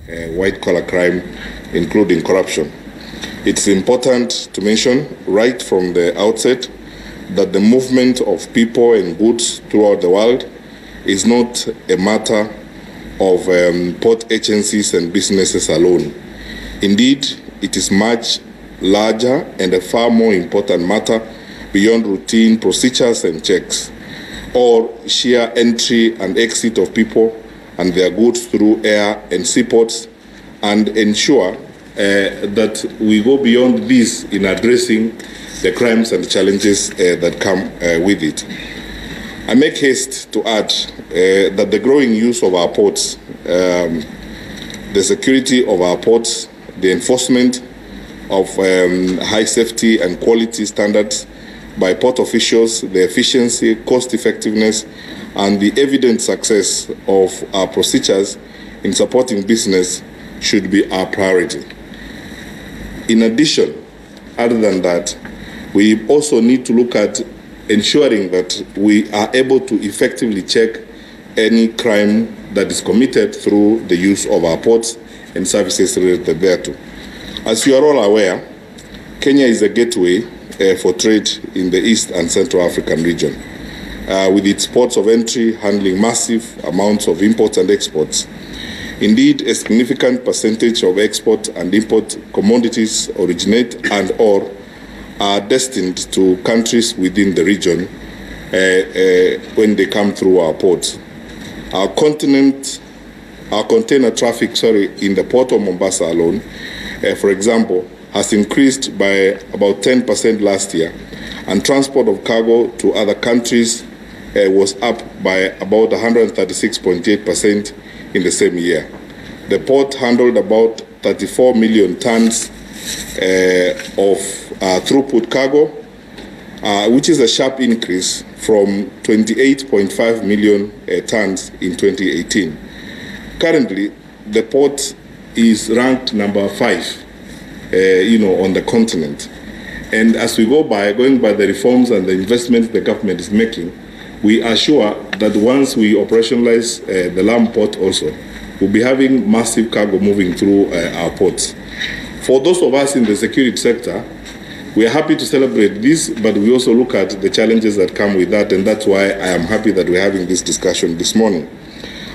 white-collar crime, including corruption. It's important to mention right from the outset that the movement of people and goods throughout the world is not a matter of port agencies and businesses alone. Indeed, it is much larger and a far more important matter beyond routine procedures and checks, or sheer entry and exit of people and their goods through air and seaports, and ensure that we go beyond this in addressing the crimes and challenges that come with it. I make haste to add that the growing use of our ports, the security of our ports, the enforcement of high safety and quality standards by port officials, the efficiency, cost effectiveness, and the evident success of our procedures in supporting business should be our priority. In addition, other than that, we also need to look at ensuring that we are able to effectively check any crime that is committed through the use of our ports and services related thereto. As you are all aware, Kenya is a gateway for trade in the East and Central African region, with its ports of entry handling massive amounts of imports and exports. Indeed, a significant percentage of export and import commodities originate and or are destined to countries within the region when they come through our ports. Our container traffic, in the port of Mombasa alone, for example, has increased by about 10% last year, and transport of cargo to other countries was up by about 136.8% in the same year. The port handled about 34 million tons of throughput cargo, which is a sharp increase from 28.5 million tons in 2018. Currently, the port is ranked number 5, on the continent. And as we going by the reforms and the investments the government is making, we are sure that once we operationalize the Lamu port also, we'll be having massive cargo moving through our ports. For those of us in the security sector, we are happy to celebrate this, but we also look at the challenges that come with that, and that's why I am happy that we're having this discussion this morning.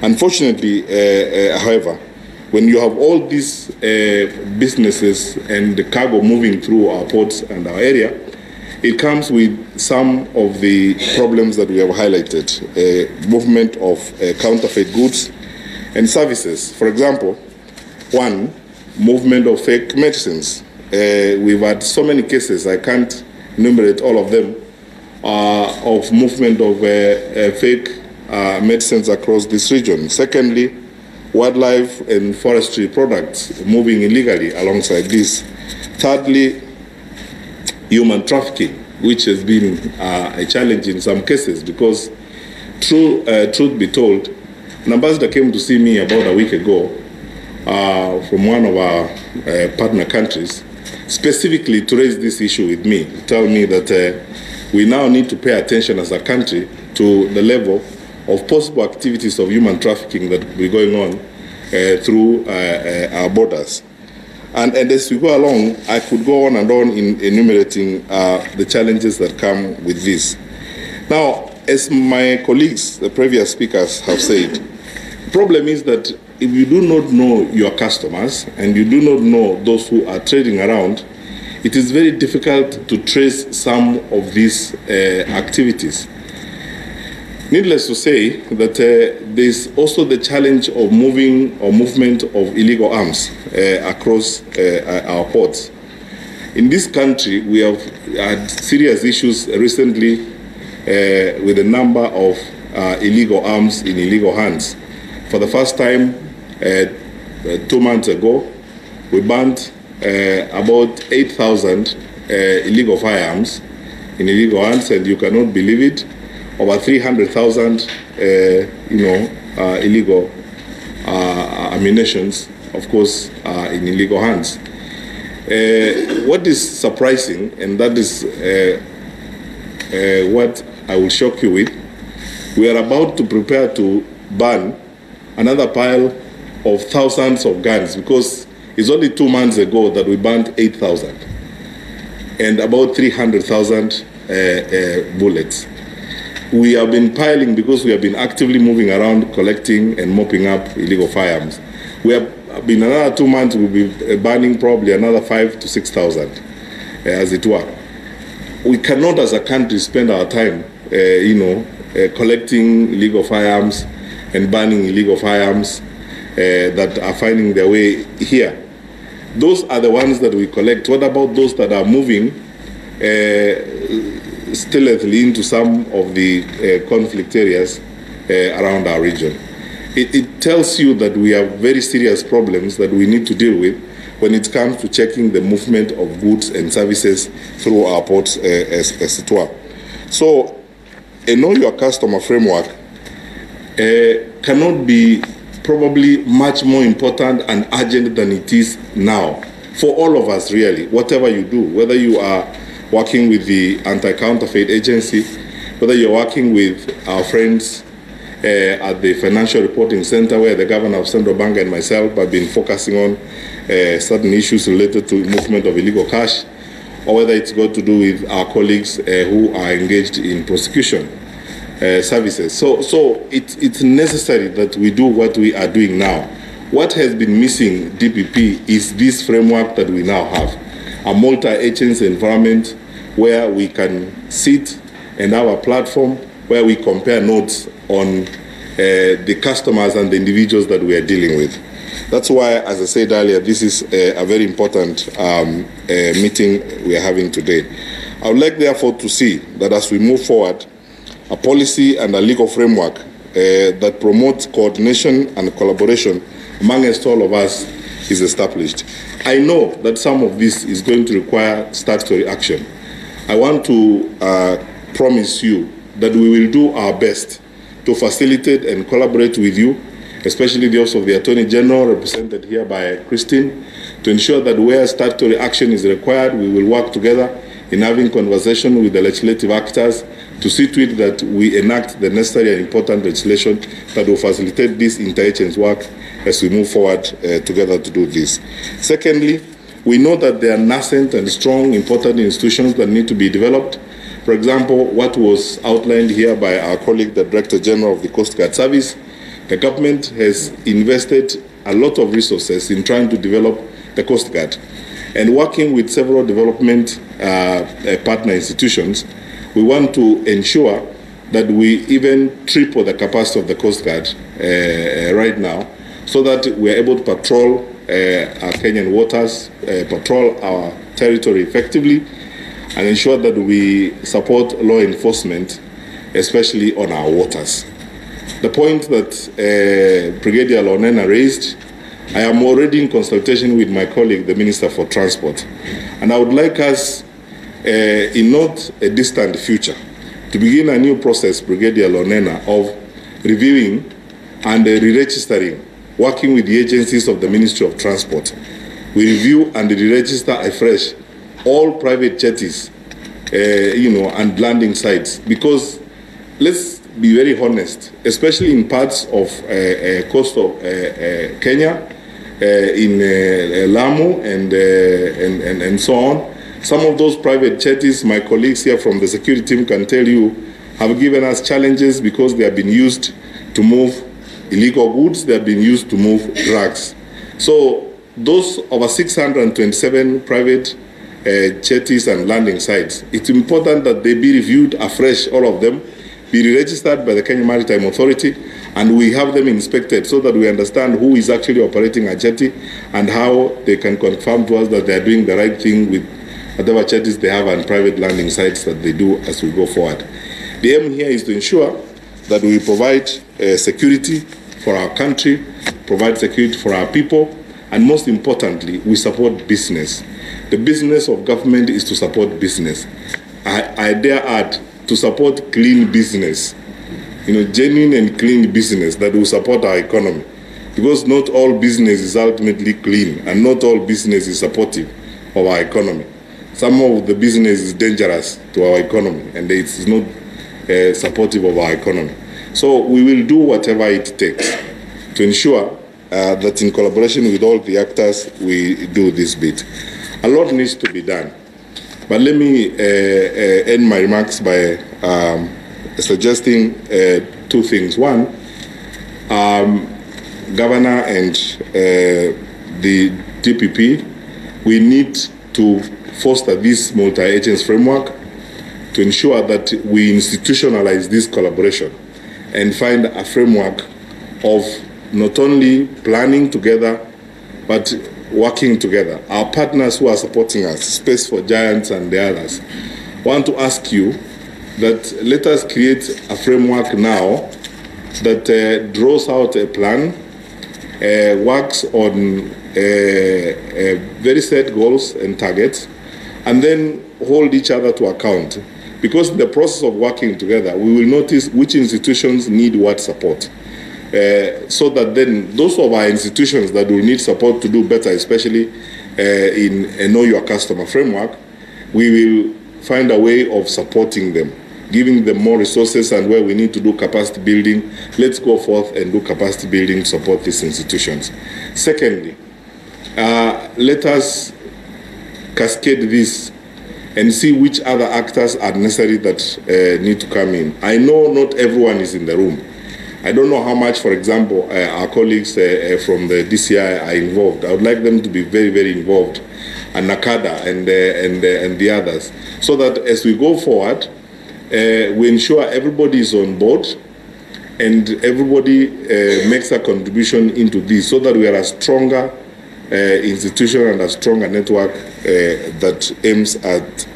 Unfortunately, however, when you have all these businesses and the cargo moving through our ports and our area, it comes with some of the problems that we have highlighted. Movement of counterfeit goods and services. For example, one, movement of fake medicines. We've had so many cases, I can't enumerate all of them, of movement of fake medicines across this region. Secondly, wildlife and forestry products moving illegally alongside this. Thirdly, human trafficking, which has been a challenge in some cases because, truth be told, an ambassador came to see me about a week ago from one of our partner countries, specifically to raise this issue with me, to tell me that we now need to pay attention as a country to the level of possible activities of human trafficking that will be going on through our borders. And as we go along, I could go on and on in enumerating the challenges that come with this. Now, as my colleagues, the previous speakers have said, the problem is that if you do not know your customers and you do not know those who are trading around, it is very difficult to trace some of these activities. Needless to say that there's also the challenge of movement of illegal arms across our ports. In this country, we have had serious issues recently with a number of illegal arms in illegal hands. For the first time, 2 months ago, we banned about 8,000 illegal firearms in illegal hands, and you cannot believe it. Over 300,000, illegal ammunitions, of course, in illegal hands. What is surprising, and that is what I will shock you with, we are about to prepare to ban another pile of thousands of guns, because it's only 2 months ago that we banned 8,000 and about 300,000 bullets. We have been piling because we have been actively moving around collecting and mopping up illegal firearms. We have been another 2 months, we'll be banning probably another 5,000 to 6,000, as it were. We cannot as a country spend our time, collecting illegal firearms and banning illegal firearms that are finding their way here. Those are the ones that we collect. What about those that are moving stealthily into some of the conflict areas around our region? It tells you that we have very serious problems that we need to deal with when it comes to checking the movement of goods and services through our ports, as it were. So, a know your customer framework cannot be probably much more important and urgent than it is now for all of us, really, whatever you do, whether you are working with the Anti-Counterfeit Agency, whether you're working with our friends at the Financial Reporting Center, where the Governor of Central Bank and myself have been focusing on certain issues related to movement of illegal cash, or whether it's got to do with our colleagues who are engaged in prosecution services. So it's necessary that we do what we are doing now. What has been missing DPP is this framework that we now have, a multi-agency environment where we can sit and have a platform where we compare notes on the customers and the individuals that we are dealing with. That's why, as I said earlier, this is a very important meeting we are having today. I would like, therefore, to see that as we move forward, a policy and a legal framework that promotes coordination and collaboration amongst all of us is established. I know that some of this is going to require statutory action. I want to promise you that we will do our best to facilitate and collaborate with you, especially the Office of the Attorney General, represented here by Christine, to ensure that where statutory action is required, we will work together in having conversation with the legislative actors to see to it that we enact the necessary and important legislation that will facilitate this interagency work as we move forward together to do this. Secondly, we know that there are nascent and strong, important institutions that need to be developed. For example, what was outlined here by our colleague, the Director General of the Coast Guard Service, the government has invested a lot of resources in trying to develop the Coast Guard. And working with several development partner institutions, we want to ensure that we even triple the capacity of the Coast Guard right now, so that we are able to patrol our Kenyan waters, patrol our territory effectively, and ensure that we support law enforcement, especially on our waters. The point that Brigadier Lonena raised, I am already in consultation with my colleague, the Minister for Transport, and I would like us, in not a distant future, to begin a new process, Brigadier Lonena, of reviewing and re-registering, working with the agencies of the Ministry of Transport. We review and re-register afresh all private jetties, and landing sites, because let's be very honest, especially in parts of coast of Kenya, in Lamu and so on. Some of those private jetties, my colleagues here from the security team can tell you, have given us challenges because they have been used to move illegal goods, they have been used to move drugs. So those over 627 private jetties and landing sites, it's important that they be reviewed afresh, all of them, be registered by the Kenya Maritime Authority, and we have them inspected so that we understand who is actually operating a jetty and how they can confirm to us that they are doing the right thing with whatever jetties they have and private landing sites that they do as we go forward. The aim here is to ensure that we provide security for our country, provide security for our people, and most importantly, we support business. The business of government is to support business. I dare add, to support clean business, genuine and clean business that will support our economy. Because not all business is ultimately clean, and not all business is supportive of our economy. Some of the business is dangerous to our economy, and it is not supportive of our economy. So we will do whatever it takes to ensure that in collaboration with all the actors, we do this bit. A lot needs to be done. But let me end my remarks by suggesting two things. One, Governor and the DPP, we need to foster this multi-agency framework to ensure that we institutionalize this collaboration and find a framework of not only planning together, but working together. Our partners who are supporting us, Space for Giants and the others, want to ask you that let us create a framework now that draws out a plan, works on very set goals and targets, and then hold each other to account. Because in the process of working together, we will notice which institutions need what support. So that then those of our institutions that will need support to do better, especially in a Know Your Customer framework, we will find a way of supporting them, giving them more resources, and where we need to do capacity building, let's go forth and do capacity building, support these institutions. Secondly, let us cascade this and see which other actors are necessary that need to come in. I know not everyone is in the room. I don't know how much, for example, our colleagues from the DCI are involved. I would like them to be very, very involved, and NACADA and the others, so that as we go forward, we ensure everybody is on board and everybody makes a contribution into this, so that we are a stronger institution and a stronger network that aims at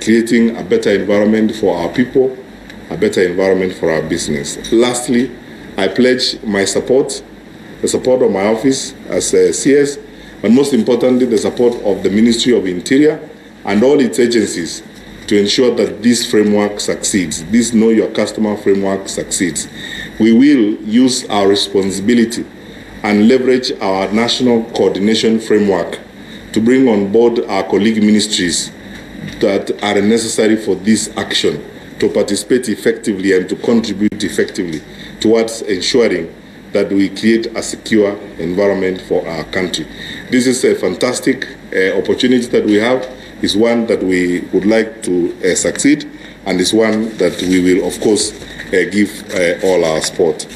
creating a better environment for our people, a better environment for our business. Lastly, I pledge my support, the support of my office as a CS, but most importantly, the support of the Ministry of Interior and all its agencies to ensure that this framework succeeds, this Know Your Customer framework succeeds. We will use our responsibility and leverage our national coordination framework to bring on board our colleague ministries that are necessary for this action, to participate effectively and to contribute effectively towards ensuring that we create a secure environment for our country. This is a fantastic opportunity that we have. It's one that we would like to succeed, and it's one that we will, of course, give all our support.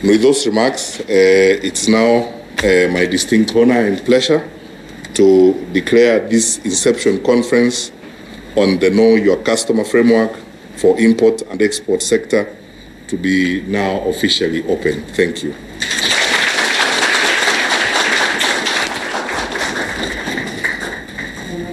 With those remarks, it's now my distinct honor and pleasure to declare this Inception Conference on the Know Your Customer framework for import and export sector to be now officially open. Thank you.